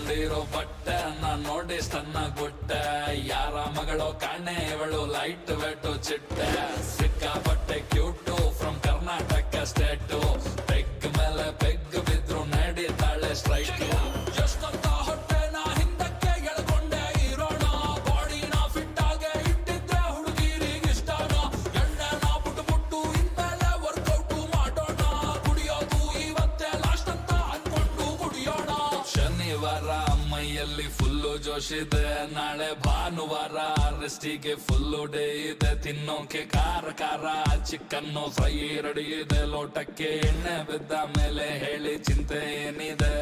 ಹಾಕೊಂಡಿರೋ ಬಟ್ಟೆ ನಾನ್ ನೋಡಿ ಸಣ್ಣ ಗುಟ್ಟೆ ಯಾರ ಮಗಳು ಕಾಣೆ ಇವಳು ಲೈಟ್ ವೆಟ್ಟು ಚಿಟ್ಟೆ ಸಿಕ್ಕಾಪಟ್ಟೆ cute from Karnataka state peg ಮೇಲೆ ಪೆಗ್ ಬಿದ್ರು ನಡೀತಾಳೆ ಸ್ಟ್ರೈಟ್ ಎಷ್ಟಂತ ಹೊಟ್ಟೆನ ಹಿಂದಕ್ಕೆ ಎಳ್ಕೊಂಡೆ ಇರೋಣ ಬಾಡಿನ ಫಿಟ್ ಆಗಿ ಇಟ್ಟಿದ್ರೆ ಹುಡುಗಿರಿಗೆ ಇಷ್ಟನ ಎಣ್ಣೆನ ಬಿಟ್ಟು ಇನ್ಮೇಲೆ ವರ್ಕೌಟ್ ಮಾಡೋಣ ಕುಡಿಯೋದು ಇವತ್ತೇ ಲಾಸ್ಟ್ ಅಂತ ಅನ್ಕೊಂಡು ಕುಡಿಯೋಣ ಶನಿವಾರ ಮೈಯಲ್ಲಿ ಫುಲ್ಲು ಜೋಶಿದೆ ನಾಳೆ ಭಾನುವಾರ ರೆಸ್ಟಿಗೆ ಫುಲ್ಲು ಡೇ ಇದೆ ತಿನ್ನೋಕೆ ಖಾರ ಖಾರ ಚಿಕನ್ನು ಫ್ರೈ ರೆಡಿ ಇದೆ ಲೋಟಕ್ಕೆ ಎಣ್ಣೆ ಬಿದ್ದ ಮೇಲೆ ಹೇಳಿ ಚಿಂತೆ ಏನಿದೆ